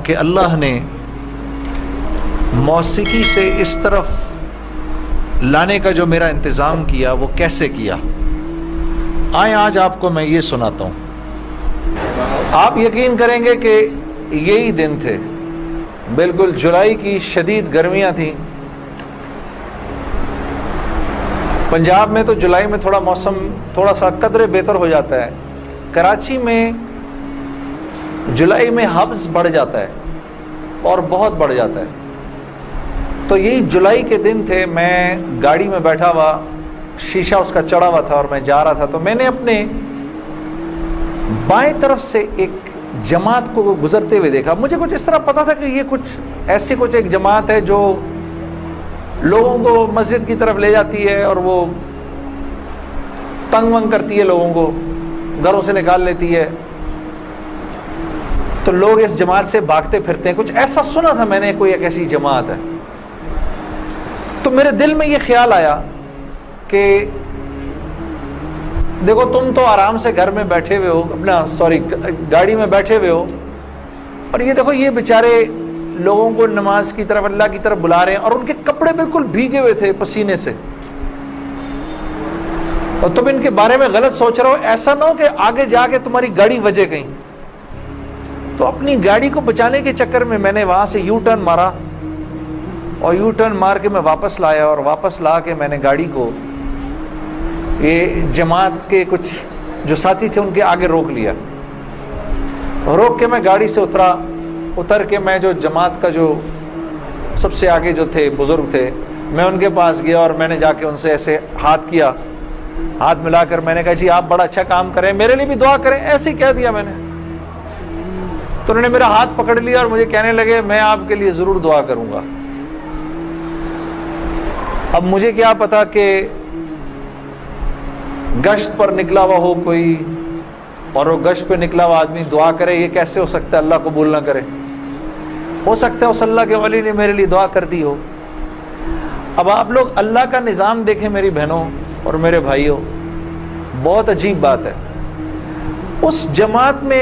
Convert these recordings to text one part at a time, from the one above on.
کہ اللہ نے موسیقی سے اس طرف لانے کا جو میرا انتظام کیا وہ کیسے کیا، آئیں آج آپ کو میں یہ سناتا ہوں۔ آپ یقین کریں گے کہ یہی دن تھے، بالکل جولائی کی شدید گرمیاں تھیں۔ پنجاب میں تو جولائی میں تھوڑا موسم تھوڑا سا قدرے بہتر ہو جاتا ہے، کراچی میں جولائی میں حبس بڑھ جاتا ہے اور بہت بڑھ جاتا ہے۔ تو یہی جولائی کے دن تھے، میں گاڑی میں بیٹھا ہوا، شیشہ اس کا چڑھا ہوا تھا اور میں جا رہا تھا، تو میں نے اپنے بائیں طرف سے ایک جماعت کو گزرتے ہوئے دیکھا۔ مجھے کچھ اس طرح پتا تھا کہ یہ کچھ ایک جماعت ہے جو لوگوں کو مسجد کی طرف لے جاتی ہے اور وہ تنگ ونگ کرتی ہے، لوگوں کو گھروں سے نکال لیتی ہے، تو لوگ اس جماعت سے بھاگتے پھرتے ہیں، کچھ ایسا سنا تھا میں نے، کوئی ایک ایسی جماعت ہے۔ تو میرے دل میں یہ خیال آیا کہ دیکھو تم تو آرام سے گھر میں بیٹھے ہوئے ہو، گاڑی میں بیٹھے ہوئے ہو، اور یہ دیکھو یہ بیچارے لوگوں کو نماز کی طرف، اللہ کی طرف بلا رہے ہیں، اور ان کے کپڑے بالکل بھیگے ہوئے تھے پسینے سے، اور تم ان کے بارے میں غلط سوچ رہے ہو، ایسا نہ ہو کہ آگے جا کے تمہاری گاڑی وجے کہیں۔ تو اپنی گاڑی کو بچانے کے چکر میں نے وہاں سے یو ٹرن مارا، اور یو ٹرن مار کے میں واپس لایا، اور واپس لا کے میں نے گاڑی کو یہ جماعت کے کچھ جو ساتھی تھے ان کے آگے روک لیا، روک کے میں گاڑی سے اتر کے میں جو جماعت کا جو سب سے آگے جو تھے بزرگ تھے، میں ان کے پاس گیا اور میں نے جا کے ان سے ایسے ہاتھ ملا کر میں نے کہا جی آپ بڑا اچھا کام کریں، میرے لیے بھی دعا کریں، ایسے ہی کہہ دیا میں نے۔ تو انہوں نے میرا ہاتھ پکڑ لیا اور مجھے کہنے لگے میں آپ کے لیے ضرور دعا کروں گا۔ اب مجھے کیا پتا کہ گشت پر نکلا ہوا ہو کوئی، اور وہ گشت پہ نکلا ہوا آدمی دعا کرے، یہ کیسے ہو سکتا ہے اللہ قبول نہ کرے؟ ہو سکتا ہے اس اللہ کے ولی نے میرے لیے دعا کر دی ہو۔ اب آپ لوگ اللہ کا نظام دیکھیں میری بہنوں اور میرے بھائیوں، بہت عجیب بات ہے۔ اس جماعت میں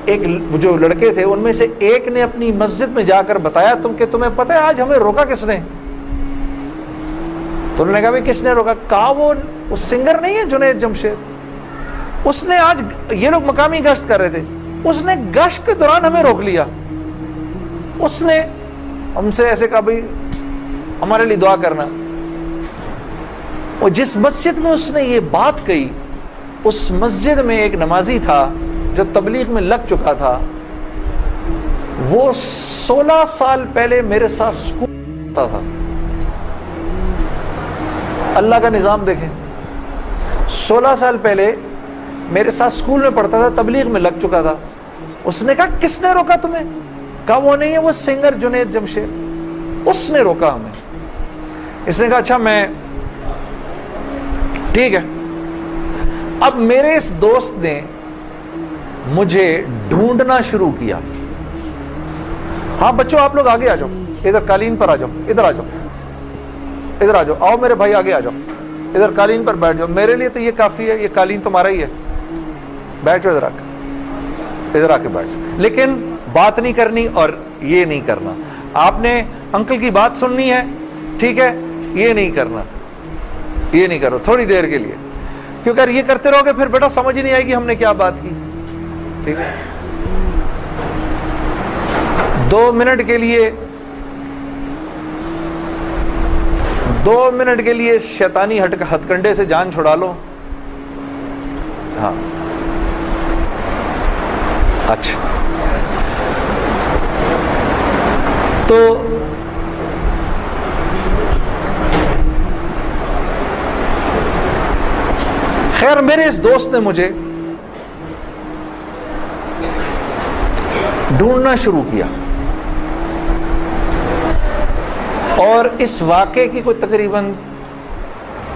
ایک جو لڑکے تھے ان میں سے ایک نے اپنی مسجد میں جا کر بتایا کہ تمہیں پتہ ہے آج ہمیں روکا کس نے؟ تو انہوں نے کہا بھائی کس نے روکا؟ کہا وہ سنگر نہیں ہے جنید جمشید، اس نے آج، یہ لوگ مقامی گشت کر رہے تھے، اس نے گشت کے دوران ہمیں روک لیا، اس نے ہم سے ایسے کہا بھائی ہمارے لیے دعا کرنا۔ اور جس مسجد میں اس نے یہ بات کہی، اس مسجد میں ایک نمازی تھا جو تبلیغ میں لگ چکا تھا، وہ 16 سال پہلے میرے ساتھ سکول پڑھتا تھا۔ اللہ کا نظام دیکھیں، 16 سال پہلے میرے ساتھ سکول میں پڑھتا تھا، تبلیغ میں لگ چکا تھا۔ اس نے کہا کس نے روکا تمہیں؟ کہا وہ نہیں ہے، وہ سنگر جنید جمشید، اس نے روکا ہمیں۔ اس نے کہا اچھا میں ٹھیک ہے۔ اب میرے اس دوست نے مجھے ڈھونڈنا شروع کیا۔ ہاں بچوں آپ لوگ آگے آ جاؤ، ادھر قالین پر آ جاؤ، ادھر آ جاؤ، آؤ میرے بھائی آگے آ جاؤ، ادھر قالین پر بیٹھ جاؤ، میرے لیے تو یہ کافی ہے، یہ قالین تمہارا ہی ہے، بیٹھو ادھر آ کے بیٹھ جاؤ، لیکن بات نہیں کرنی اور یہ نہیں کرنا، آپ نے انکل کی بات سننی ہے، ٹھیک ہے، یہ نہیں کرنا، یہ نہیں کرو تھوڑی دیر کے لیے، کیونکہ اگر یہ کرتے رہو گے پھر بیٹا سمجھ ہی نہیں آئے گی ہم نے کیا بات کی، ٹھیک ہے۔ 2 منٹ کے لیے شیطانی ہتھ کنڈے سے جان چھڑا لو۔ ہاں اچھا، تو خیر میرے اس دوست نے مجھے ڈھونڈنا شروع کیا، اور اس واقعے کی کوئی تقریباً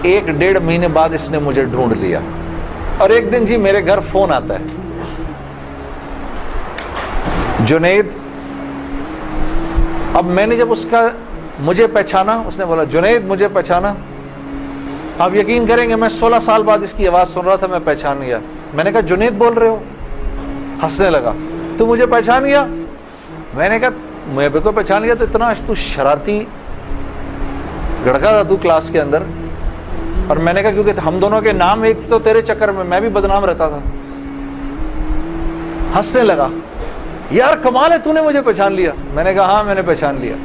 1-1.5 مہینے بعد اس نے مجھے ڈھونڈ لیا، اور ایک دن جی میرے گھر فون آتا ہے، جنید۔ اب میں نے جب مجھے پہچانا، اس نے بولا جنید مجھے پہچانا، آپ یقین کریں گے میں 16 سال بعد اس کی آواز سن رہا تھا، میں پہچان گیا۔ میں نے کہا جنید بول رہے ہو؟ ہنسنے لگا، تو مجھے پہچان گیا؟ میں نے کہا میں بھی کو پہچان گیا تو اتنا تو شرارتی لڑکا تھا تو کلاس کے اندر. اور میں نے کہا کیونکہ ہم دونوں کے نام ایک تو تیرے چکر میں بھی بدنام رہتا تھا. ہنسنے لگا, یار کمال ہے تو نے مجھے پہچان لیا. میں نے کہا ہاں میں نے پہچان لیا,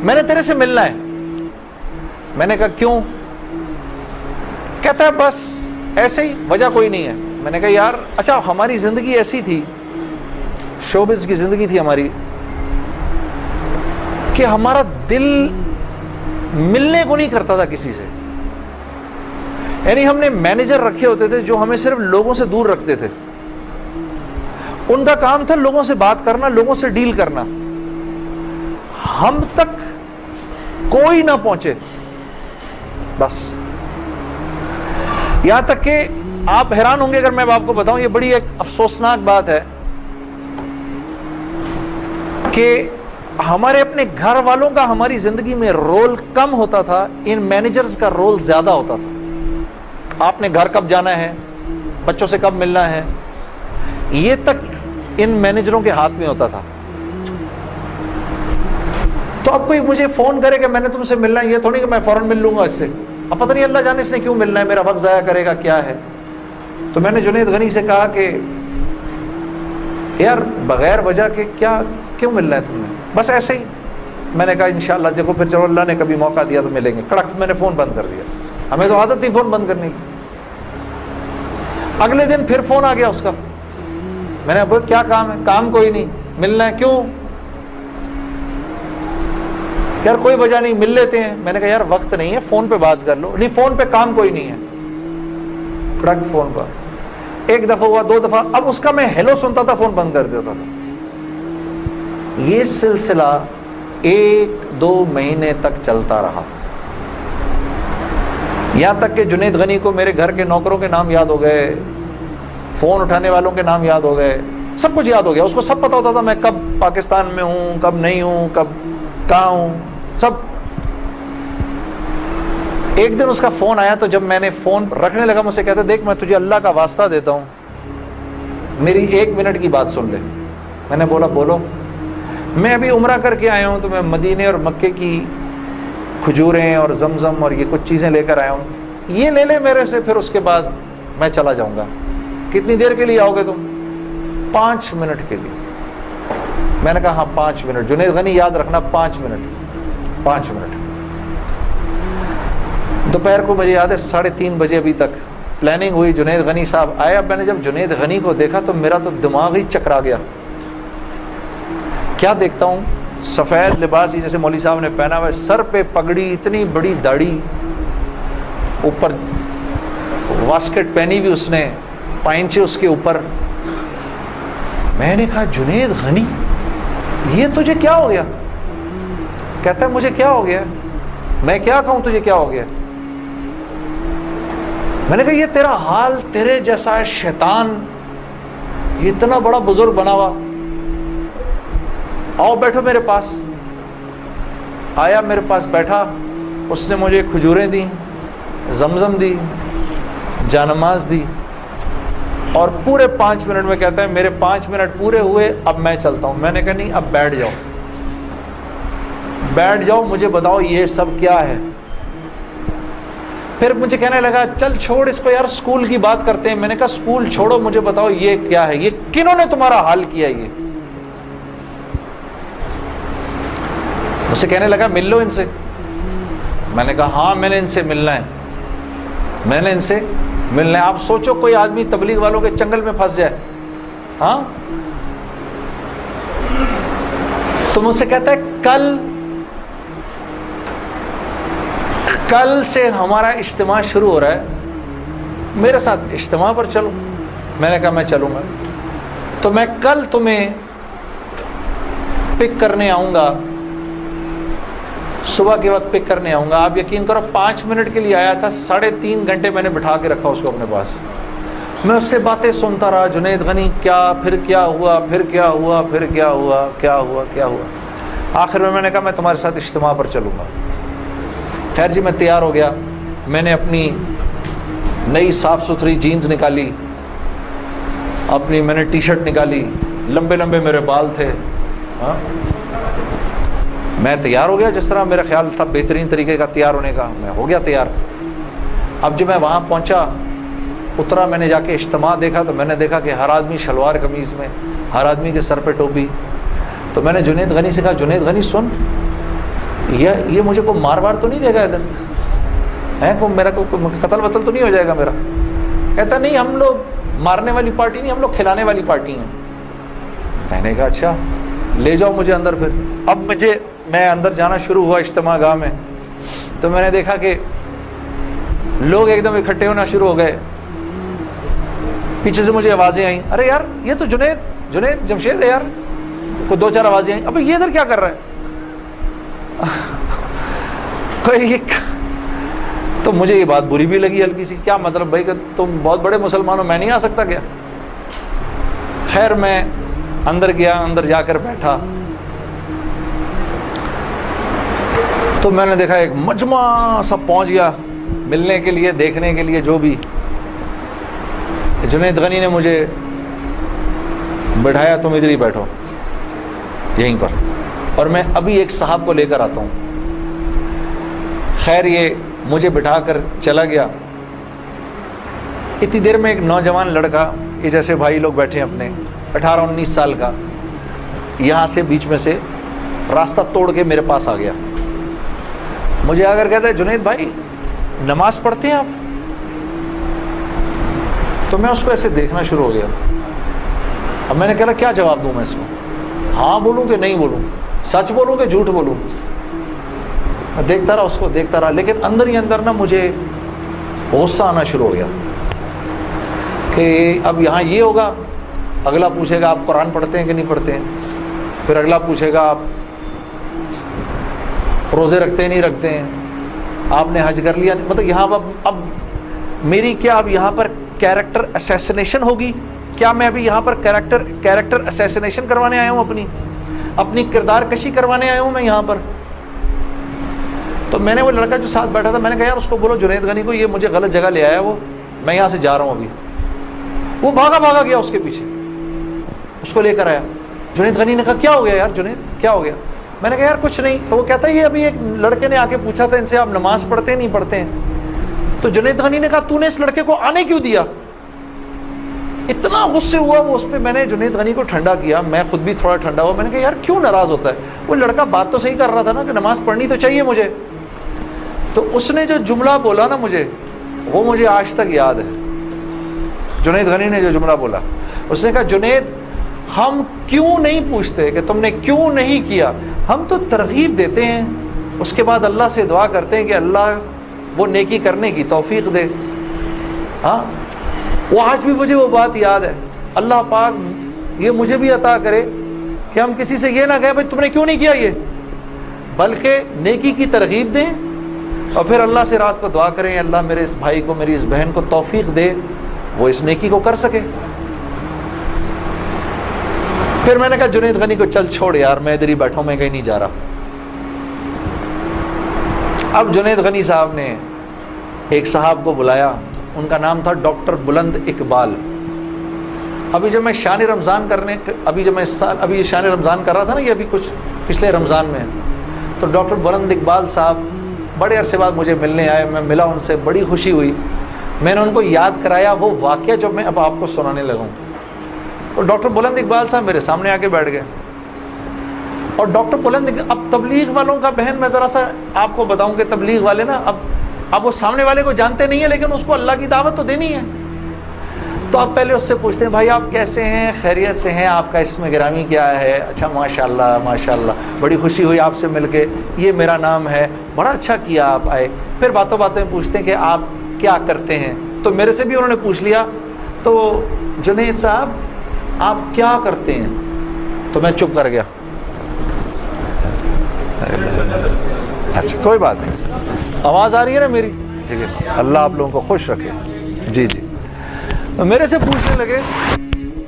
میں نے تیرے سے ملنا ہے. میں نے کہا کیوں؟ کہتا ہے بس ایسے ہی, وجہ کوئی نہیں ہے. میں نے کہا یار اچھا ہماری زندگی ایسی تھی, شوبز کی زندگی تھی ہماری, کہ ہمارا دل ملنے کو نہیں کرتا تھا کسی سے. یعنی ہم نے مینیجر رکھے ہوتے تھے جو ہمیں صرف لوگوں سے دور رکھتے تھے. ان کا کام تھا لوگوں سے بات کرنا, لوگوں سے ڈیل کرنا, ہم تک کوئی نہ پہنچے بس. یہاں تک کہ آپ حیران ہوں گے اگر میں آپ کو بتاؤں, یہ بڑی ایک افسوسناک بات ہے کہ ہمارے اپنے گھر والوں کا ہماری زندگی میں رول کم ہوتا تھا, ان مینیجرز کا رول زیادہ ہوتا تھا. آپ نے گھر کب جانا ہے, بچوں سے کب ملنا ہے, یہ تک ان مینیجروں کے ہاتھ میں ہوتا تھا. تو اب کوئی مجھے فون کرے کہ میں نے تم سے ملنا ہے, یہ تھوڑی کہ میں فوراً مل لوں گا اس سے. اب پتہ نہیں اللہ جانے اس نے کیوں ملنا ہے, میرا وقت ضائع کرے گا کیا ہے. تو میں نے جنید غنی سے کہا کہ یار بغیر وجہ کے کیوں ملنا ہے تم نے, بس ایسے ہی. میں نے کہا انشاءاللہ دیکھو پھر چلو اللہ نے کبھی موقع دیا تو ملیں گے. کڑک میں نے فون بند کر دیا. ہمیں تو عادت تھی فون بند کرنے کی. اگلے دن پھر فون آ گیا اس کا. میں نے بولا کیا کام ہے؟ کام کوئی نہیں, ملنا ہے. کیوں؟ یار کوئی وجہ نہیں, مل لیتے ہیں. میں نے کہا یار وقت نہیں ہے, فون پہ بات کر لو. نہیں فون پہ کام کوئی نہیں ہے. کڑک فون پر ایک دفعہ ہوا, 2 دفعہ, اب اس کا میں ہیلو سنتا تھا, فون بند کر دیتا تھا. یہ سلسلہ 1-2 مہینے تک چلتا رہا, یہاں تک کہ جنید غنی کو میرے گھر کے نوکروں کے نام یاد ہو گئے, فون اٹھانے والوں کے نام یاد ہو گئے, سب کچھ یاد ہو گیا. اس کو سب پتا ہوتا تھا میں کب پاکستان میں ہوں, کب نہیں ہوں, کب کہاں ہوں, سب. ایک دن اس کا فون آیا, تو جب میں نے فون رکھنے لگا مجھ سے کہتا دیکھ میں تجھے اللہ کا واسطہ دیتا ہوں, میری 1 منٹ کی بات سن لے. میں نے بولا بولو. میں ابھی عمرہ کر کے آیا ہوں, تو میں مدینے اور مکے کی کھجوریں اور زمزم اور یہ کچھ چیزیں لے کر آیا ہوں, یہ لے لے میرے سے, پھر اس کے بعد میں چلا جاؤں گا. کتنی دیر کے لیے آؤ گے تم؟ 5 منٹ کے لیے. میں نے کہا ہاں 5 منٹ. جنید غنی یاد رکھنا 5 منٹ. 5 منٹ. دوپہر کو مجھے یاد ہے 3:30 بجے ابھی تک پلاننگ ہوئی, جنید غنی صاحب آئے. اب میں نے جب جنید غنی کو دیکھا تو میرا تو دماغ ہی چکرا گیا. کیا دیکھتا ہوں, سفید لباس ہی جیسے مولوی صاحب نے پہنا ہوا ہے, سر پہ پگڑی, اتنی بڑی داڑھی, اوپر واسکٹ پہنی ہوئی اس نے, پائنچے اس کے اوپر. میں نے کہا جنید غنی یہ تجھے کیا ہو گیا؟ کہتا ہے مجھے کیا ہو گیا؟ میں کیا کہوں تجھے کیا ہو گیا؟ میں نے کہا یہ تیرا حال تیرے جیسا ہے شیطان, یہ اتنا بڑا بزرگ بنا ہوا, آؤ بیٹھو میرے پاس. آیا میرے پاس بیٹھا, اس نے مجھے کھجوریں دیں, زمزم دی, جانماز دی, اور پورے 5 منٹ میں کہتا ہے میرے 5 منٹ پورے ہوئے, اب میں چلتا ہوں. میں نے کہا نہیں اب بیٹھ جاؤ, بیٹھ جاؤ, مجھے بتاؤ یہ سب کیا ہے. پھر مجھے کہنے لگا چل چھوڑ اس کو یار, اسکول کی بات کرتے ہیں. میں نے کہا اسکول چھوڑو, مجھے بتاؤ یہ کیا ہے, یہ کنہوں نے تمہارا حال کیا. یہ مجھ سے کہنے لگا مل لو ان سے. میں نے کہا ہاں میں نے ان سے ملنا ہے, میں نے ان سے ملنا ہے. آپ سوچو کوئی آدمی تبلیغ والوں کے چنگل میں پھنس جائے, ہاں, تو مجھ سے کہتا ہے کل سے ہمارا اجتماع شروع ہو رہا ہے, میرے ساتھ اجتماع پر چلو. میں نے کہا میں چلوں گا. تو میں کل تمہیں پک کرنے آؤں گا, صبح کے وقت پک کرنے آؤں گا. آپ یقین کرو 5 منٹ کے لیے آیا تھا, 3.5 گھنٹے میں نے بٹھا کے رکھا اس کو اپنے پاس. میں اس سے باتیں سنتا رہا, جنید غنی کیا, پھر کیا ہوا, پھر کیا ہوا, پھر کیا ہوا, کیا ہوا, کیا ہوا. آخر میں نے کہا میں تمہارے ساتھ اجتماع پر چلوں گا. خیر جی میں تیار ہو گیا. میں نے اپنی نئی صاف ستھری جینز نکالی, اپنی میں نے ٹی شرٹ نکالی, لمبے لمبے میرے بال تھے. میں تیار ہو گیا جس طرح میرا خیال تھا بہترین طریقے کا تیار ہونے کا, میں ہو گیا تیار. اب جب میں وہاں پہنچا, اترا, میں نے جا کے اجتماع دیکھا تو میں نے دیکھا کہ ہر آدمی شلوار قمیض میں, ہر آدمی کے سر پہ ٹوپی. تو میں نے جنید غنی سے کہا, جنید غنی سن, یہ مجھے کوئی مار وار تو نہیں دے گا ادھر ہے, میرا کوئی قتل وتل تو نہیں ہو جائے گا میرا؟ کہتا نہیں, ہم لوگ مارنے والی پارٹی نہیں, ہم لوگ کھلانے والی پارٹی ہیں. میں نے کہا اچھا لے جاؤ مجھے اندر. پھر اب میں اندر جانا شروع ہوا اجتماع گاہ میں, تو میں نے دیکھا کہ لوگ ایک دم اکٹھے ہونا شروع ہو گئے. پیچھے سے مجھے آوازیں آئیں, ارے یار یہ تو جنید جمشید ہے یار. کوئی دو چار آوازیں آئیں, ابھی یہ ادھر کیا کر رہا ہے؟ تو مجھے یہ بات بری بھی لگی ہلکی سی, کیا مطلب بھائی کہ تم بہت بڑے مسلمان ہو, میں نہیں آ سکتا کیا؟ خیر میں اندر گیا, اندر جا کر بیٹھا تو میں نے دیکھا ایک مجمع سب پہنچ گیا ملنے کے لیے, دیکھنے کے لیے. جو بھی جنید غنی نے مجھے بٹھایا, تم ادھر ہی بیٹھو یہیں پر, اور میں ابھی ایک صاحب کو لے کر آتا ہوں. خیر یہ مجھے بٹھا کر چلا گیا. اتنی دیر میں ایک نوجوان لڑکا, یہ جیسے بھائی لوگ بیٹھے ہیں اپنے, 18-19 سال کا, یہاں سے بیچ میں سے راستہ توڑ کے میرے پاس آ گیا. مجھے آ کر کہتا ہے, جنید بھائی نماز پڑھتے ہیں آپ؟ تو میں اس کو ایسے دیکھنا شروع ہو گیا. اب میں نے کہا کیا جواب دوں میں اس کو, ہاں بولوں کہ نہیں بولوں, سچ بولوں کہ جھوٹ بولوں؟ میں دیکھتا رہا اس کو, دیکھتا رہا, لیکن اندر ہی اندر نا مجھے غصہ آنا شروع ہو گیا کہ اب یہاں یہ ہوگا, اگلا پوچھے گا آپ قرآن پڑھتے ہیں کہ نہیں پڑھتے ہیں, پھر اگلا پوچھے گا آپ روزے رکھتے ہیں نہیں رکھتے ہیں, آپ نے حج کر لیا. مطلب یہاں اب میری کیا اب یہاں پر کیریکٹر اسیسنیشن ہوگی کیا؟ میں ابھی یہاں پر کیریکٹر اسیسنیشن کروانے آیا ہوں, اپنی کردار کشی کروانے آیا ہوں میں یہاں پر. تو میں نے وہ لڑکا جو ساتھ بیٹھا تھا, میں نے کہا یار اس کو بولو جنید غنی کو, یہ مجھے غلط جگہ لے آیا, وہ میں یہاں سے جا رہا ہوں ابھی. وہ بھاگا گیا اس کے پیچھے, اس کو لے کر آیا. جنید غنی نے کہا کیا ہو گیا یار جنید, کیا ہو گیا؟ میں نے کہا یار کچھ نہیں. تو وہ کہتا ہے یہ ابھی ایک لڑکے نے آ کے پوچھا تھا ان سے, آپ نماز پڑھتے ہیں نہیں پڑھتے ہیں؟ تو جنید غنی نے کہا تو نے اس لڑکے کو آنے کیوں دیا؟ اتنا غصے ہوا وہ اس پہ. میں نے جنید غنی کو ٹھنڈا کیا, میں خود بھی تھوڑا ٹھنڈا ہوا. میں نے کہا یار کیوں ناراض ہوتا ہے؟ وہ لڑکا بات تو صحیح کر رہا تھا نا کہ نماز پڑھنی تو چاہیے مجھے. تو اس نے جو جملہ بولا نا مجھے, وہ مجھے آج تک یاد ہے. جنید غنی نے جو جملہ بولا, اس نے کہا جنید ہم کیوں نہیں پوچھتے کہ تم نے کیوں نہیں کیا, ہم تو ترغیب دیتے ہیں, اس کے بعد اللہ سے دعا کرتے ہیں کہ اللہ وہ نیکی کرنے کی توفیق دے. ہاں وہ آج بھی مجھے وہ بات یاد ہے. اللہ پاک یہ مجھے بھی عطا کرے کہ ہم کسی سے یہ نہ کہیں بھائی تم نے کیوں نہیں کیا یہ, بلکہ نیکی کی ترغیب دیں اور پھر اللہ سے رات کو دعا کریں اللہ میرے اس بھائی کو, میری اس بہن کو توفیق دے وہ اس نیکی کو کر سکے. پھر میں نے کہا جنید غنی کو چل چھوڑ یار, میں ادھر ہی بیٹھا ہوں, میں کہیں نہیں جا رہا. اب جنید غنی صاحب نے ایک صاحب کو بلایا, ان کا نام تھا ڈاکٹر بلند اقبال. ابھی جب میں شان رمضان ابھی شان رمضان کر رہا تھا نا, یہ ابھی کچھ پچھلے رمضان میں, تو ڈاکٹر بلند اقبال صاحب بڑے عرصے بعد مجھے ملنے آئے. میں ملا ان سے, بڑی خوشی ہوئی. میں نے ان کو یاد کرایا وہ واقعہ جو میں اب آپ کو سنانے لگا ہوں. تو ڈاکٹر بلند اقبال صاحب میرے سامنے آ کے بیٹھ گئے. اور ڈاکٹر بلند, اب تبلیغ والوں کا بہن میں ذرا سا آپ کو بتاؤں کہ تبلیغ والے نا اب وہ سامنے والے کو جانتے نہیں ہیں, لیکن اس کو اللہ کی دعوت تو دینی ہے. تو آپ پہلے اس سے پوچھتے ہیں بھائی آپ کیسے ہیں, خیریت سے ہیں, آپ کا اسم گرامی کیا ہے؟ اچھا ماشاءاللہ ماشاءاللہ, بڑی خوشی ہوئی آپ سے مل کے, یہ میرا نام ہے, بڑا اچھا کیا آپ آئے. پھر باتوں باتیں پوچھتے ہیں کہ آپ کیا کرتے ہیں. تو میرے سے بھی انہوں نے پوچھ لیا, تو جنید صاحب آپ کیا کرتے ہیں؟ تو میں چپ کر گیا. اچھا کوئی بات نہیں, آواز آ رہی ہے نا میری؟ ٹھیک ہے, اللہ آپ لوگوں کو خوش رکھے. جی جی. میرے سے پوچھنے لگے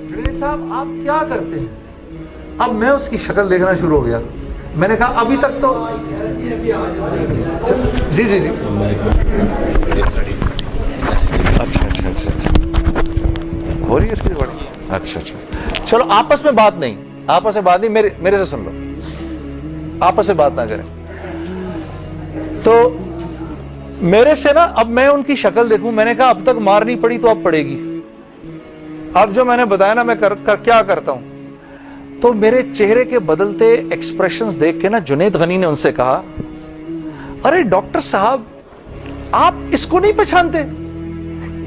جنید صاحب آپ کیا کرتے ہیں؟ اب میں اس کی شکل دیکھنا شروع ہو گیا. میں نے کہا ابھی تک تو جی جی جی اچھا اچھا اچھا اچھا ہو رہی ہے اس کی بڑی اچھا اچھا چلو آپس میں بات نہیں, میرے سے سن لو, آپس سے بات نہ کریں. تو میرے سے نا اب میں ان کی شکل دیکھوں, میں نے کہا اب تک مار نہیں پڑی تو اب پڑے گی. اب جو میں نے بتایا نا میں کیا کرتا ہوں, تو میرے چہرے کے بدلتے ایکسپریشنز دیکھ کے نا جنید غنی نے ان سے کہا, ارے ڈاکٹر صاحب آپ اس کو نہیں پہچانتے,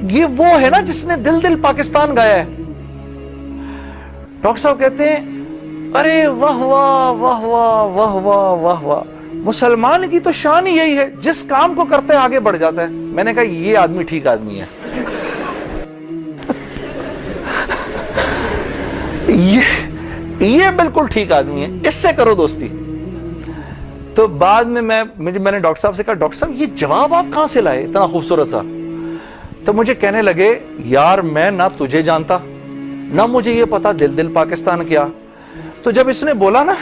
یہ وہ ہے نا جس نے دل دل پاکستان گایا ہے. ڈاکٹر صاحب کہتے ہیں ارے واہ واہ واہ واہ واہ واہ واہ واہ, مسلمان کی تو شان ہی یہی ہے, جس کام کو کرتے آگے بڑھ جاتا ہے. میں نے کہا یہ آدمی ٹھیک آدمی ہے, یہ بالکل ٹھیک آدمی ہے, اس سے کرو دوستی. تو بعد میں نے ڈاکٹر صاحب سے کہا, ڈاکٹر صاحب یہ جواب آپ کہاں سے لائے اتنا خوبصورت سا؟ تو مجھے کہنے لگے یار میں نہ تجھے جانتا نہ مجھے یہ پتا دل دل پاکستان کیا. تو جب اس نے بولا نا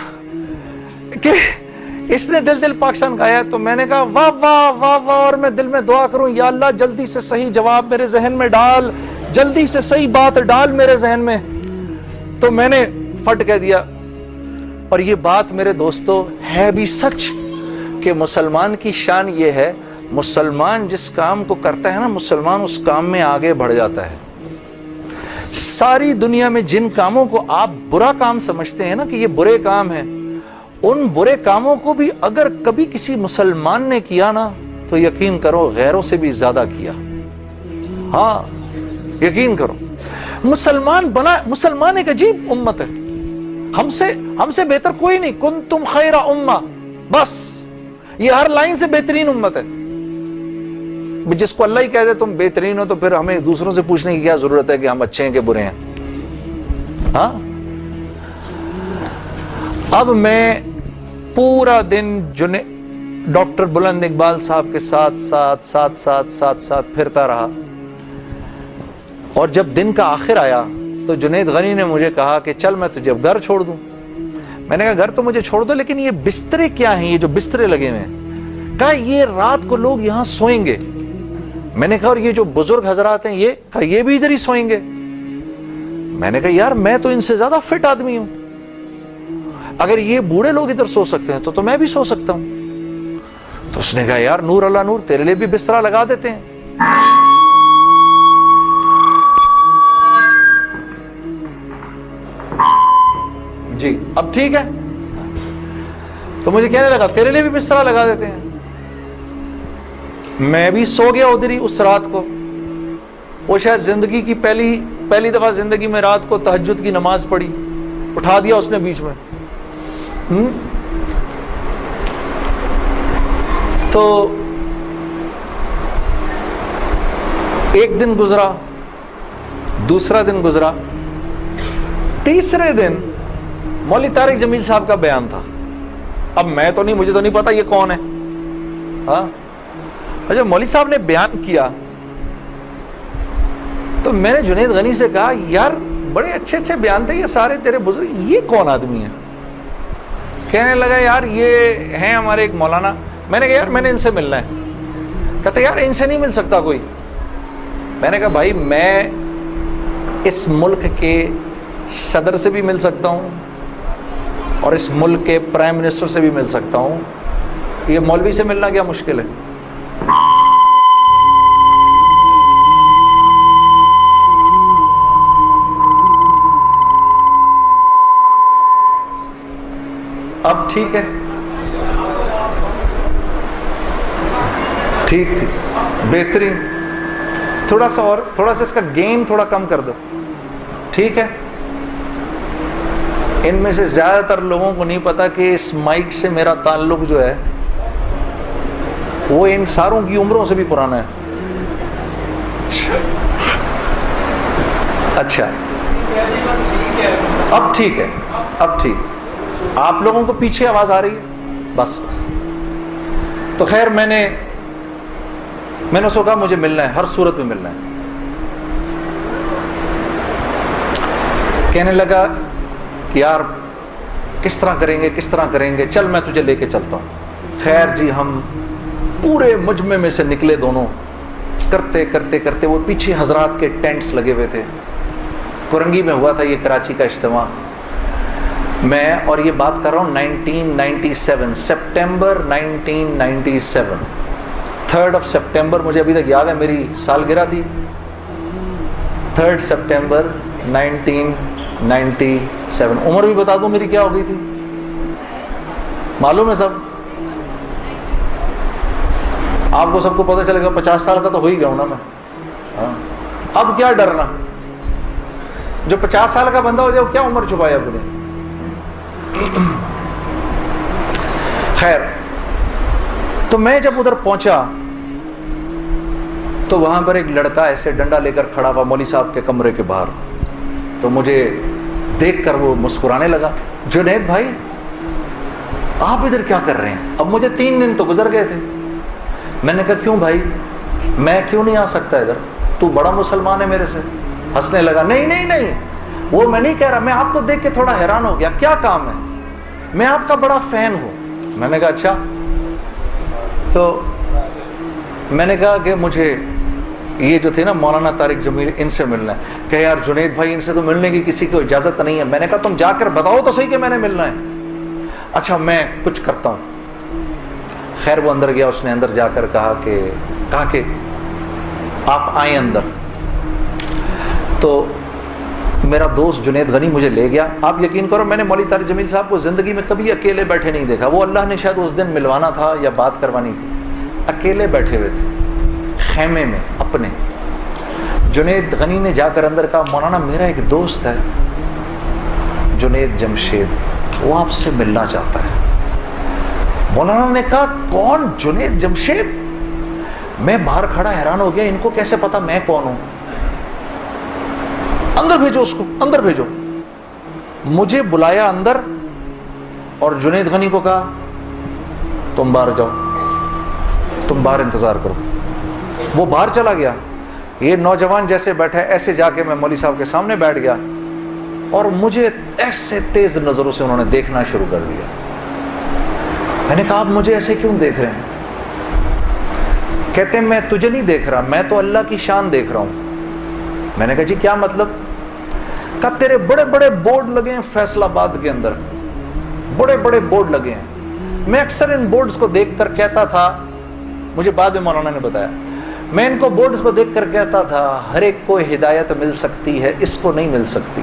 کہ اس نے دل دل پاکستان گایا, تو میں نے کہا واہ واہ واہ واہ, اور میں دل میں دعا کروں یا اللہ جلدی سے صحیح جواب میرے ذہن میں ڈال, جلدی سے صحیح بات ڈال میرے ذہن میں. تو میں نے فٹ کہہ دیا, اور یہ بات میرے دوستو ہے بھی سچ کہ مسلمان کی شان یہ ہے, مسلمان جس کام کو کرتا ہے نا, مسلمان اس کام میں آگے بڑھ جاتا ہے. ساری دنیا میں جن کاموں کو آپ برا کام سمجھتے ہیں نا کہ یہ برے کام ہیں, ان برے کاموں کو بھی اگر کبھی کسی مسلمان نے کیا نا تو یقین کرو غیروں سے بھی زیادہ کیا. ہاں یقین کرو, مسلمان ایک عجیب امت ہے, ہم سے بہتر کوئی نہیں. کنتم خیر امہ, بس یہ ہر لائن سے بہترین امت ہے. جس کو اللہ ہی کہہ دے تم بہترین ہو تو پھر ہمیں دوسروں سے پوچھنے کی کیا ضرورت ہے کہ ہم اچھے ہیں کہ برے ہیں. ہاں اب میں پورا دن ڈاکٹر بلند اقبال صاحب کے ساتھ پھرتا رہا, اور جب دن کا آخر آیا تو جنید غنی نے مجھے کہا کہ چل میں تجھے اب گھر چھوڑ دوں. میں نے کہا گھر تو مجھے چھوڑ دو, لیکن یہ بسترے کیا ہیں, یہ جو بسترے لگے ہوئے ہیں؟ کہا یہ رات کو لوگ یہاں سوئیں گے. میں نے کہا اور یہ جو بزرگ حضرات ہیں یہ بھی ادھر ہی سوئیں گے. میں نے کہا یار میں تو ان سے زیادہ فٹ آدمی ہوں, اگر یہ بوڑھے لوگ ادھر سو سکتے ہیں تو میں بھی سو سکتا ہوں. تو اس نے کہا یار نور اللہ نور, تیرے لیے بھی بسترا لگا دیتے ہیں. جی اب ٹھیک ہے. تو مجھے کہنے لگا تیرے لیے بھی بسترا لگا دیتے ہیں. میں بھی سو گیا ادھر ہی اس رات کو. وہ شاید زندگی کی پہلی دفعہ زندگی میں رات کو تہجد کی نماز پڑھی, اٹھا دیا اس نے بیچ میں. تو ایک دن گزرا, دوسرا دن گزرا, تیسرے دن مولوی طارق جمیل صاحب کا بیان تھا. اب مجھے تو نہیں پتا یہ کون ہے. ہاں جب مولوی صاحب نے بیان کیا تو میں نے جنید غنی سے کہا یار بڑے اچھے اچھے بیان تھے یہ سارے تیرے بزرگ, یہ کون آدمی ہے؟ کہنے لگا یار یہ ہیں ہمارے ایک مولانا. میں نے کہا یار میں نے ان سے ملنا ہے. کہتے یار ان سے نہیں مل سکتا کوئی. میں نے کہا بھائی میں اس ملک کے صدر سے بھی مل سکتا ہوں اور اس ملک کے پرائم منسٹر سے بھی مل سکتا ہوں, یہ مولوی سے ملنا کیا مشکل ہے؟ اب ٹھیک ہے, ٹھیک بہترین. تھوڑا سا اس کا گین تھوڑا کم کر دو. ٹھیک ہے. ان میں سے زیادہ تر لوگوں کو نہیں پتا کہ اس مائک سے میرا تعلق جو ہے وہ ان ساروں کی عمروں سے بھی پرانا ہے. اچھا اب ٹھیک ہے, اب ٹھیک. آپ لوگوں کو پیچھے آواز آ رہی ہے؟ بس. تو خیر میں نے اس کو کہا مجھے ملنا ہے, ہر صورت میں ملنا ہے. کہنے لگا کہ یار کس طرح کریں گے, چل میں تجھے لے کے چلتا ہوں. خیر جی ہم پورے مجمع میں سے نکلے دونوں, کرتے وہ پیچھے حضرات کے ٹینٹس لگے ہوئے تھے, کرنگی میں ہوا تھا یہ کراچی کا اجتماع. میں اور یہ بات کر رہا ہوں 1997 سپٹمبر 1997 3 سپٹمبر مجھے ابھی تک یاد ہے, میری سالگرہ تھی 3 سپٹمبر 1997. عمر بھی بتا دوں میری کیا ہو گئی تھی, معلوم ہے سب آپ کو, سب کو پتہ چلے گا. 50 سال کا تو ہو ہی گیا ہوں نا میں. اب کیا ڈرنا, جو 50 سال کا بندہ ہو جائے وہ کیا عمر چھپایا اپنے. خیر, تو میں جب ادھر پہنچا تو وہاں پر ایک لڑکا ایسے ڈنڈا لے کر کھڑا ہوا مولوی صاحب کے کمرے کے باہر. تو مجھے دیکھ کر وہ مسکرانے لگا, جنید بھائی آپ ادھر کیا کر رہے ہیں؟ اب مجھے 3 دن تو گزر گئے تھے. میں نے کہا کیوں بھائی, میں کیوں نہیں آ سکتا ادھر, تو بڑا مسلمان ہے میرے سے. ہنسنے لگا, نہیں نہیں نہیں, وہ میں نہیں کہہ رہا, میں آپ کو دیکھ کے تھوڑا حیران ہو گیا, کیا کام ہے؟ میں آپ کا بڑا فین ہوں. میں نے کہا اچھا. تو میں نے کہا کہ مجھے یہ جو تھے نا مولانا طارق جمیل, ان سے ملنا ہے. کہ یار جنید بھائی ان سے تو ملنے کی کسی کو اجازت نہیں ہے. میں نے کہا تم جا کر بتاؤ تو صحیح کہ میں نے ملنا ہے. اچھا میں کچھ کرتا ہوں. خیر وہ اندر گیا, اس نے اندر جا کر کہا کہ آپ آئیں اندر. تو میرا دوست جنید غنی مجھے لے گیا. آپ یقین کرو میں نے مولوی طارق جمیل صاحب کو زندگی میں کبھی اکیلے بیٹھے نہیں دیکھا. وہ اللہ نے شاید اس دن ملوانا تھا یا بات کروانی تھی, اکیلے بیٹھے ہوئے تھے خیمے میں اپنے. جنید غنی نے جا کر اندر کہا مولانا میرا ایک دوست ہے جنید جمشید, وہ آپ سے ملنا چاہتا ہے. مولانا نے کہا کون جنید جمشید؟ میں باہر کھڑا حیران ہو گیا, ان کو کیسے پتا میں کون ہوں؟ اندر بھیجو اس کو, اندر بھیجو. مجھے بلایا اندر اور جنید غنی کو کہا تم باہر جاؤ, تم باہر انتظار کرو. وہ باہر چلا گیا. یہ نوجوان جیسے بیٹھا ایسے جا کے میں مولوی صاحب کے سامنے بیٹھ گیا اور مجھے ایسے تیز نظروں سے انہوں نے دیکھنا شروع کر دیا. میں نے کہا آپ مجھے ایسے کیوں دیکھ رہے ہیں؟ کہتے ہیں میں تجھے نہیں دیکھ رہا, میں تو اللہ کی شان دیکھ رہا ہوں. میں نے کہا جی کیا مطلب؟ کہا تیرے بڑے بڑے بورڈ لگے ہیں فیصل آباد کے اندر, بڑے بڑے بورڈ لگے ہیں. میں اکثر ان بورڈز کو دیکھ کر کہتا تھا, مجھے بعد میں مولانا نے بتایا, میں ان کو بورڈز کو دیکھ کر کہتا تھا ہر ایک کو ہدایت مل سکتی ہے, اس کو نہیں مل سکتی.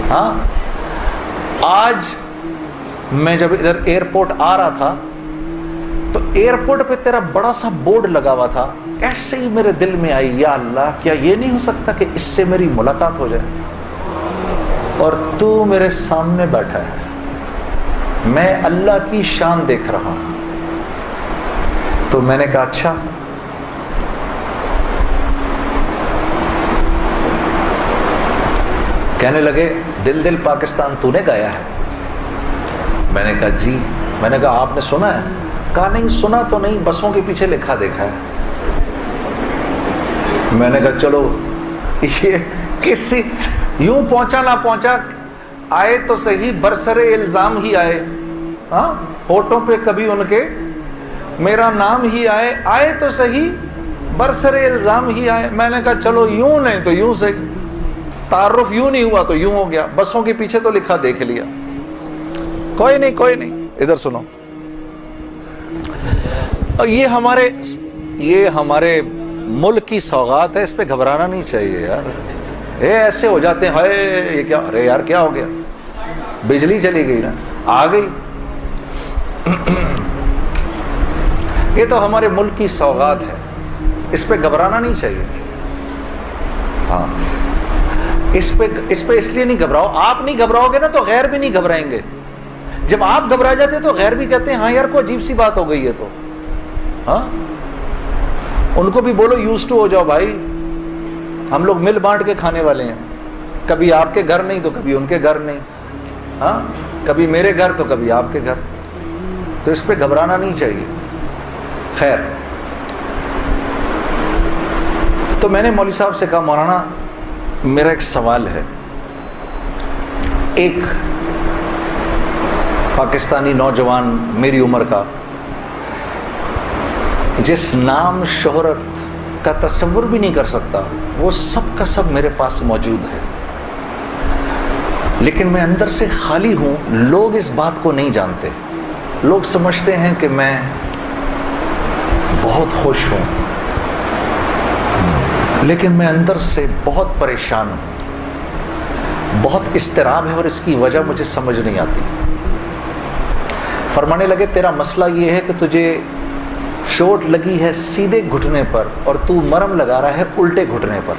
ہاں آج میں جب ادھر ایئرپورٹ آ رہا تھا تو ایئرپورٹ پہ تیرا بڑا سا بورڈ لگا ہوا تھا, ایسے ہی میرے دل میں آئی یا اللہ کیا یہ نہیں ہو سکتا کہ اس سے میری ملاقات ہو جائے, اور تو میرے سامنے بیٹھا ہے, میں اللہ کی شان دیکھ رہا ہوں. تو میں نے کہا اچھا. کہنے لگے دل دل پاکستان تو نے گایا ہے. میں نے کہا جی. میں نے کہا آپ نے سنا ہے؟ کہا نہیں سنا تو نہیں, بسوں کے پیچھے لکھا دیکھا ہے. میں نے کہا چلو یہ کسی یوں پہنچا نہ پہنچا, آئے تو صحیح برسر الزام ہی آئے. ہاں ہوٹوں پہ کبھی ان کے میرا نام ہی آئے, آئے تو صحیح برسر الزام ہی آئے. میں نے کہا چلو یوں نہیں تو یوں سے, تعارف یوں نہیں ہوا تو یوں ہو گیا, بسوں کے پیچھے تو لکھا دیکھ لیا. کوئی نہیں کوئی نہیں, ادھر سنو. یہ ہمارے ملک کی سوغات ہے, اس پہ گھبرانا نہیں چاہیے یار. ایسے ہو جاتے ہیں ہائے یہ کیا, ارے یار کیا ہو گیا, بجلی چلی گئی نا, آ گئی. یہ تو ہمارے ملک کی سوغات ہے, اس پہ گھبرانا نہیں چاہیے. ہاں اس پہ اس لیے نہیں گھبراؤ, آپ نہیں گھبراؤ گے نا تو غیر بھی نہیں گھبرائیں گے. جب آپ گھبرا جاتے تو غیر بھی کہتے ہیں ہاں یار کوئی عجیب سی بات ہو گئی ہے. تو ہاں ان کو بھی بولو یوز ٹو ہو جاؤ بھائی, ہم لوگ مل بانٹ کے کھانے والے ہیں. کبھی آپ کے گھر نہیں تو کبھی ان کے گھر نہیں, ہاں کبھی میرے گھر تو کبھی آپ کے گھر. تو اس پہ گھبرانا نہیں چاہیے. خیر, تو میں نے مولوی صاحب سے کہا مولانا میرا ایک سوال ہے. ایک پاکستانی نوجوان میری عمر کا, جس نام شہرت کا تصور بھی نہیں کر سکتا، وہ سب کا سب میرے پاس موجود ہے، لیکن میں اندر سے خالی ہوں۔ لوگ اس بات کو نہیں جانتے، لوگ سمجھتے ہیں کہ میں بہت خوش ہوں، لیکن میں اندر سے بہت پریشان ہوں، بہت اضطراب ہے، اور اس کی وجہ مجھے سمجھ نہیں آتی۔ فرمانے لگے تیرا مسئلہ یہ ہے کہ تجھے چوٹ لگی ہے سیدھے گھٹنے پر اور تو مرہم لگا رہا ہے الٹے گھٹنے پر۔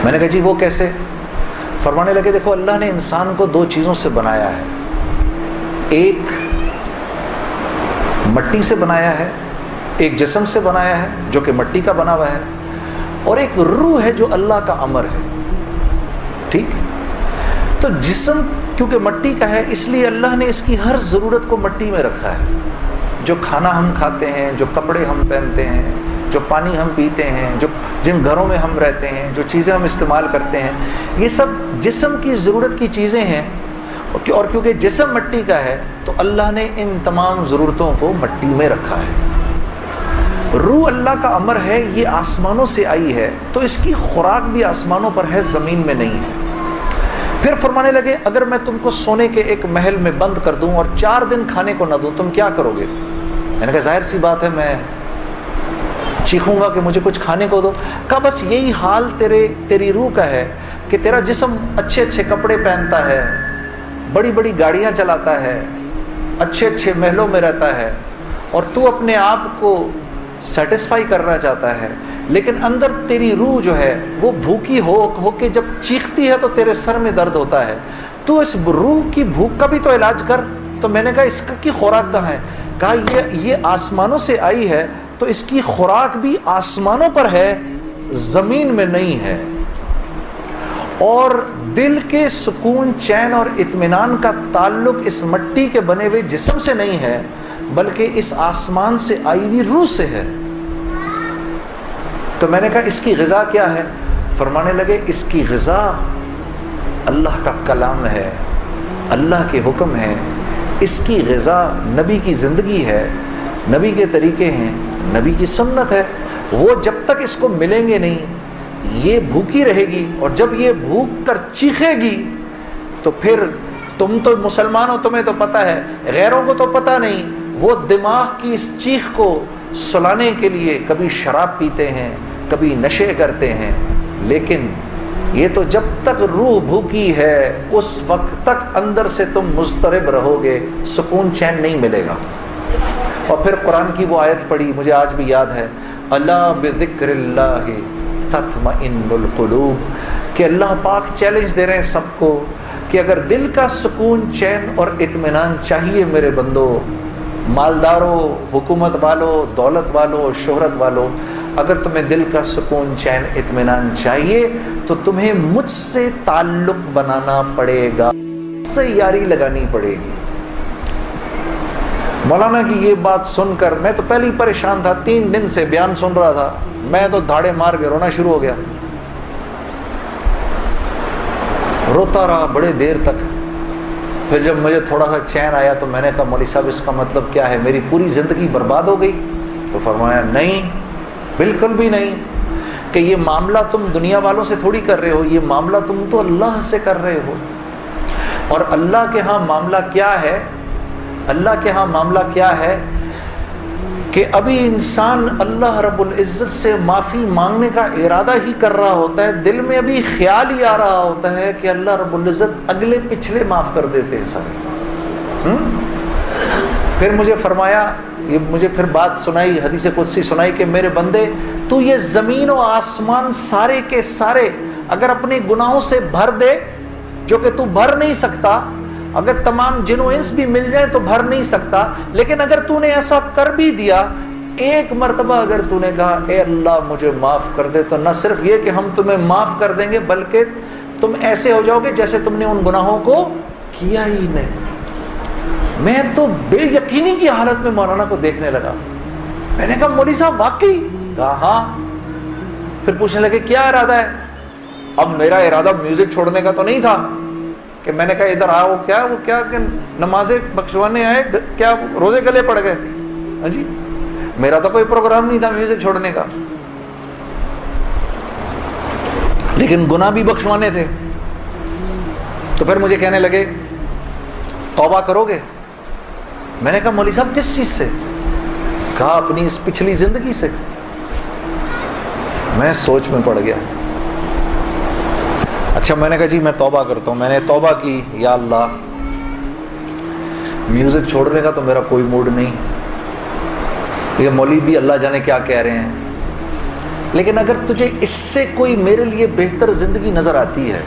میں نے کہا جی وہ کیسے؟ فرمانے لگے دیکھو اللہ نے انسان کو دو چیزوں سے بنایا ہے، ایک مٹی سے بنایا ہے، ایک جسم سے بنایا ہے جو کہ مٹی کا بنا ہوا ہے، اور ایک روح ہے جو اللہ کا امر ہے، ٹھیک؟ تو جسم کیونکہ مٹی کا ہے اس لیے اللہ نے اس کی ہر ضرورت کو مٹی میں رکھا ہے۔ جو کھانا ہم کھاتے ہیں، جو کپڑے ہم پہنتے ہیں، جو پانی ہم پیتے ہیں، جو جن گھروں میں ہم رہتے ہیں، جو چیزیں ہم استعمال کرتے ہیں، یہ سب جسم کی ضرورت کی چیزیں ہیں، اور کیونکہ جسم مٹی کا ہے تو اللہ نے ان تمام ضرورتوں کو مٹی میں رکھا ہے۔ روح اللہ کا امر ہے، یہ آسمانوں سے آئی ہے تو اس کی خوراک بھی آسمانوں پر ہے، زمین میں نہیں ہے۔ پھر فرمانے لگے اگر میں تم کو سونے کے ایک محل میں بند کر دوں اور 4 دن کھانے کو نہ دوں تم کیا کرو گے؟ میں نے کہا ظاہر سی بات ہے میں چیخوں گا کہ مجھے کچھ کھانے کو دو۔ کہا بس یہی حال تیری روح کا ہے کہ تیرا جسم اچھے اچھے کپڑے پہنتا ہے، بڑی بڑی گاڑیاں چلاتا ہے، اچھے اچھے محلوں میں رہتا ہے، اور تو اپنے آپ کو سیٹسفائی کرنا چاہتا ہے، لیکن اندر تیری روح جو ہے وہ بھوکی ہو کے جب چیختی ہے تو تیرے سر میں درد ہوتا ہے، تو اس روح کی بھوک کا بھی تو علاج کر۔ تو میں نے کہا اس کی خوراک کہاں ہے؟ کہا یہ آسمانوں سے آئی ہے تو اس کی خوراک بھی آسمانوں پر ہے، زمین میں نہیں ہے۔ اور دل کے سکون، چین اور اطمینان کا تعلق اس مٹی کے بنے ہوئے جسم سے نہیں ہے بلکہ اس آسمان سے آئی ہوئی روح سے ہے۔ تو میں نے کہا اس کی غذا کیا ہے؟ فرمانے لگے اس کی غذا اللہ کا کلام ہے، اللہ کے حکم ہے، اس کی غذا نبی کی زندگی ہے، نبی کے طریقے ہیں، نبی کی سنت ہے۔ وہ جب تک اس کو ملیں گے نہیں یہ بھوکی رہے گی، اور جب یہ بھوک کر چیخے گی تو پھر تم تو مسلمان ہو، تمہیں تو پتہ ہے، غیروں کو تو پتہ نہیں، وہ دماغ کی اس چیخ کو سلانے کے لیے کبھی شراب پیتے ہیں، کبھی نشے کرتے ہیں، لیکن یہ تو جب تک روح بھوکی ہے اس وقت تک اندر سے تم مضطرب رہو گے، سکون چین نہیں ملے گا۔ اور پھر قرآن کی وہ آیت پڑھی مجھے آج بھی یاد ہے، الا بذکر اللہ تطمئن القلوب، کہ اللہ پاک چیلنج دے رہے ہیں سب کو کہ اگر دل کا سکون، چین اور اطمینان چاہیے میرے بندو، مالداروں، حکومت والوں، دولت والوں، شہرت والوں، اگر تمہیں دل کا سکون، چین، اطمینان چاہیے تو تمہیں مجھ سے تعلق بنانا پڑے گا، مجھ سے یاری لگانی پڑے گی۔ مولانا کی یہ بات سن کر میں تو پہلے ہی پریشان تھا، 3 دن سے بیان سن رہا تھا، میں تو دھاڑے مار کے رونا شروع ہو گیا، روتا رہا بڑے دیر تک۔ پھر جب مجھے تھوڑا سا چین آیا تو میں نے کہا مولوی صاحب اس کا مطلب کیا ہے، میری پوری زندگی برباد ہو گئی؟ تو فرمایا نہیں، بالکل بھی نہیں، کہ یہ معاملہ تم دنیا والوں سے تھوڑی کر رہے ہو، یہ معاملہ تم تو اللہ سے کر رہے ہو۔ اور اللہ کے ہاں معاملہ کیا ہے؟ اللہ کے ہاں معاملہ کیا ہے کہ ابھی انسان اللہ رب العزت سے معافی مانگنے کا ارادہ ہی کر رہا ہوتا ہے، دل میں ابھی خیال ہی آ رہا ہوتا ہے کہ اللہ رب العزت اگلے پچھلے معاف کر دیتے ہیں سارے۔ پھر مجھے فرمایا، یہ مجھے پھر بات سنائی، حدیث قدسی سنائی کہ میرے بندے تو یہ زمین و آسمان سارے کے سارے اگر اپنے گناہوں سے بھر دے، جو کہ تو بھر نہیں سکتا، اگر تمام جن و انس بھی مل جائیں تو بھر نہیں سکتا، لیکن اگر تو نے ایسا کر بھی دیا، ایک مرتبہ اگر تو نے کہا اے اللہ مجھے معاف کر دے، تو نہ صرف یہ کہ ہم تمہیں معاف کر دیں گے بلکہ تم ایسے ہو جاؤ گے جیسے تم نے ان گناہوں کو کیا ہی نہیں۔ میں تو بے یقینی کی حالت میں مولانا کو دیکھنے لگا، میں نے کہا مولوی صاحب واقعی؟ کہا ہاں۔ پھر پوچھنے لگے کیا ارادہ ہے؟ اب میرا ارادہ میوزک چھوڑنے کا تو نہیں تھا کہ میں نے کہا ادھر آؤ، وہ کیا کہ نمازیں بخشوانے آئے، کیا روزے گلے پڑ گئے؟ ہاں جی، میرا تو کوئی پروگرام نہیں تھا میوزک چھوڑنے کا، لیکن گناہ بھی بخشوانے تھے۔ تو پھر مجھے کہنے لگے توبہ کرو گے؟ میں نے کہا مولوی صاحب کس چیز سے؟ کہا اپنی اس پچھلی زندگی سے۔ میں سوچ میں پڑ گیا۔ اچھا میں نے کہا جی میں توبہ کرتا ہوں۔ میں نے توبہ کی، یا اللہ میوزک چھوڑنے کا تو میرا کوئی موڈ نہیں، یہ مولوی بھی اللہ جانے کیا کہہ رہے ہیں، لیکن اگر تجھے اس سے کوئی میرے لیے بہتر زندگی نظر آتی ہے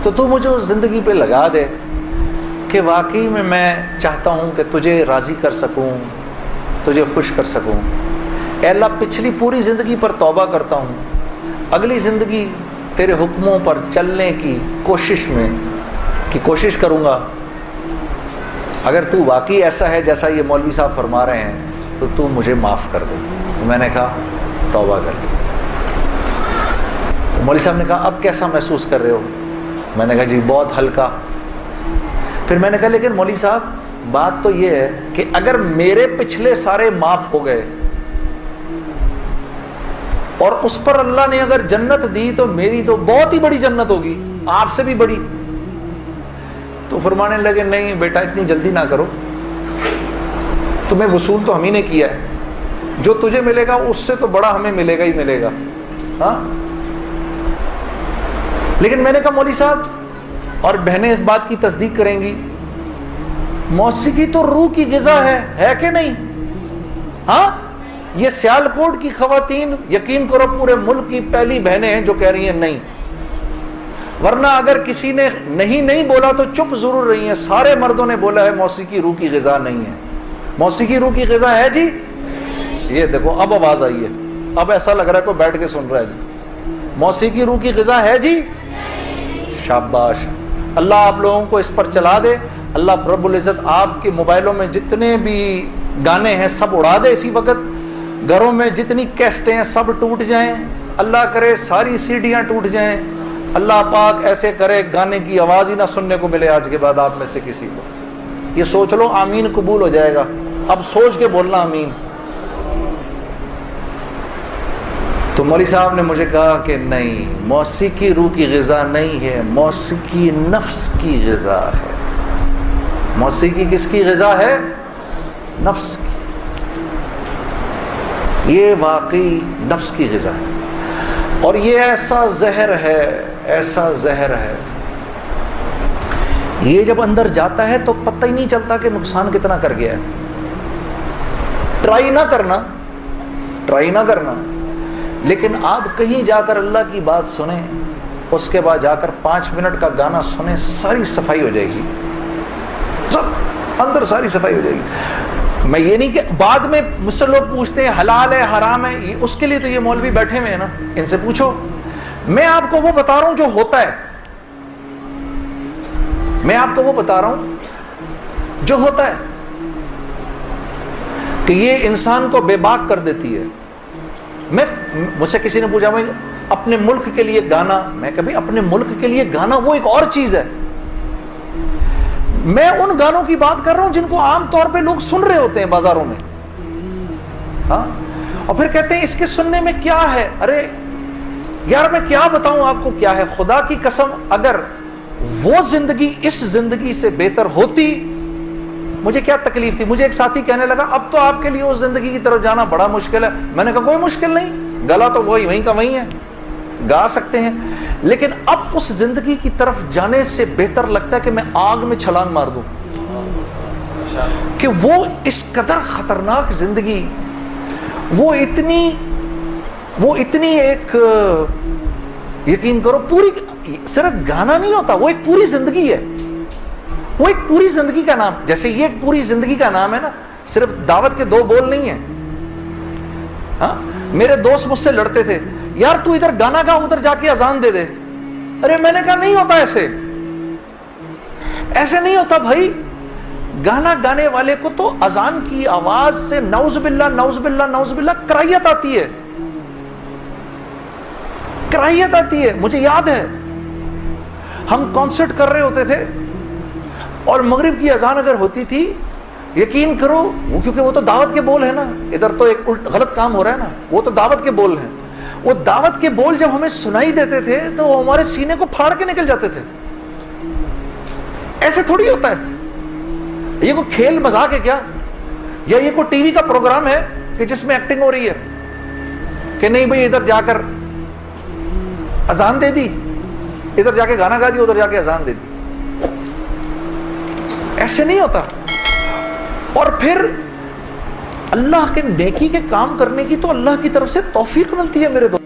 تو تو مجھے اس زندگی پہ لگا دے کہ واقعی میں چاہتا ہوں کہ تجھے راضی کر سکوں، تجھے خوش کر سکوں۔ اے اللہ پچھلی پوری زندگی پر توبہ کرتا ہوں، اگلی زندگی تیرے حکموں پر چلنے کی کوشش کروں گا۔ اگر تو واقعی ایسا ہے جیسا یہ مولوی صاحب فرما رہے ہیں تو تو مجھے معاف کر دے۔ میں نے کہا توبہ کر لی۔ مولوی صاحب نے کہا اب کیسا محسوس کر رہے ہو؟ میں نے کہا جی بہت ہلکا۔ پھر میں نے کہا لیکن مولوی صاحب بات تو یہ ہے کہ اگر میرے پچھلے سارے معاف ہو گئے اور اس پر اللہ نے اگر جنت دی تو میری تو بہت ہی بڑی جنت ہوگی، آپ سے بھی بڑی۔ تو فرمانے لگے نہیں بیٹا اتنی جلدی نہ کرو، تمہیں وصول تو ہم ہی نے کیا ہے، جو تجھے ملے گا اس سے تو بڑا ہمیں ملے گا ہی ملے گا۔ ہاں لیکن میں نے کہا مولوی صاحب، اور بہنیں اس بات کی تصدیق کریں گی، موسیقی تو روح کی غذا ہے کہ نہیں؟ ہاں یہ سیالکوٹ کی خواتین یقین کرو پورے ملک کی پہلی بہنیں ہیں جو کہہ رہی ہیں نہیں، ورنہ اگر کسی نے نہیں بولا تو چپ ضرور رہی ہیں۔ سارے مردوں نے بولا ہے موسیقی روح کی غذا نہیں ہے۔ موسیقی روح کی غذا ہے جی؟ یہ دیکھو اب آواز آئی ہے، اب ایسا لگ رہا ہے کوئی بیٹھ کے سن رہا ہے جی۔ موسیقی روح کی غذا ہے جی؟ شاباش، اللہ آپ لوگوں کو اس پر چلا دے۔ اللہ رب العزت آپ کے موبائلوں میں جتنے بھی گانے ہیں سب اڑا دے اسی وقت، گھروں میں جتنی کیسٹیں ہیں سب ٹوٹ جائیں، اللہ کرے ساری سیڈیاں ٹوٹ جائیں، اللہ پاک ایسے کرے گانے کی آواز ہی نہ سننے کو ملے آج کے بعد آپ میں سے کسی کو۔ یہ سوچ لو آمین قبول ہو جائے گا، اب سوچ کے بولنا آمین۔ تو مولوی صاحب نے مجھے کہا کہ نہیں، موسیقی روح کی غذا نہیں ہے، موسیقی نفس کی غذا ہے۔ موسیقی کس کی غذا ہے؟ نفس کی۔ یہ واقعی نفس کی غذا ہے، اور یہ ایسا زہر ہے، ایسا زہر ہے، یہ جب اندر جاتا ہے تو پتہ ہی نہیں چلتا کہ نقصان کتنا کر گیا ہے۔ ٹرائی نہ کرنا، لیکن آپ کہیں جا کر اللہ کی بات سنیں، اس کے بعد جا کر 5 منٹ کا گانا سنیں، ساری صفائی ہو جائے گی، سب اندر ساری صفائی ہو جائے گی۔ میں یہ نہیں کہ بعد میں مجھ سے لوگ پوچھتے ہیں حلال ہے حرام ہے، اس کے لیے تو یہ مولوی بیٹھے ہوئے ہیں نا، ان سے پوچھو۔ میں آپ کو وہ بتا رہا ہوں جو ہوتا ہے، میں آپ کو وہ بتا رہا ہوں جو ہوتا ہے، کہ یہ انسان کو بے باک کر دیتی ہے۔ مجھ سے کسی نے پوچھا میں اپنے ملک کے لیے گانا، میں کبھی اپنے ملک کے لیے گانا وہ ایک اور چیز ہے، میں ان گانوں کی بات کر رہا ہوں جن کو عام طور پہ لوگ سن رہے ہوتے ہیں بازاروں میں، ہاں، اور پھر کہتے ہیں اس کے سننے میں کیا ہے۔ ارے یار میں کیا بتاؤں آپ کو کیا ہے، خدا کی قسم اگر وہ زندگی اس زندگی سے بہتر ہوتی مجھے کیا تکلیف تھی۔ مجھے ایک ساتھی کہنے لگا اب تو آپ کے لیے اس زندگی کی طرف جانا بڑا مشکل ہے۔ میں نے کہا کوئی مشکل نہیں، گلا تو وہیں کا وہیں ہے، گا سکتے ہیں، لیکن اب اس زندگی کی طرف جانے سے بہتر لگتا ہے کہ میں آگ میں چھلانگ مار دوں، کہ وہ اس قدر خطرناک زندگی، وہ اتنی ایک، یقین کرو پوری، صرف گانا نہیں ہوتا، وہ ایک پوری زندگی ہے، وہ ایک پوری زندگی کا نام، جیسے یہ ایک پوری زندگی کا نام ہے نا، صرف دعوت کے 2 بول نہیں ہیں۔ ہاں میرے دوست مجھ سے لڑتے تھے، یار تو ادھر گانا گا ادھر جا کے اذان دے دے۔ ارے میں نے کہا نہیں ہوتا ایسے نہیں ہوتا بھائی، گانا گانے والے کو تو اذان کی آواز سے نعوذ باللہ نعوذ باللہ نعوذ باللہ کراہیت آتی ہے، کراہیت آتی ہے۔ مجھے یاد ہے ہم کانسرٹ کر رہے ہوتے تھے اور مغرب کی اذان اگر ہوتی تھی یقین کرو وہ کیونکہ وہ تو دعوت کے بول ہیں نا, ادھر تو ایک غلط کام ہو رہا ہے نا, وہ تو دعوت کے بول ہیں. وہ دعوت کے بول جب ہمیں سنائی دیتے تھے تو وہ ہمارے سینے کو پھاڑ کے نکل جاتے تھے. ایسے تھوڑی ہوتا ہے, یہ کوئی کھیل مذاق ہے کیا, یا یہ کوئی ٹی وی کا پروگرام ہے کہ جس میں ایکٹنگ ہو رہی ہے کہ نہیں بھئی ادھر جا کر اذان دے دی, ادھر جا کے گانا گا دی, ادھر جا کے اذان دے دی. ایسے نہیں ہوتا. اور پھر اللہ کے نیکی کے کام کرنے کی تو اللہ کی طرف سے توفیق ملتی ہے میرے دوست.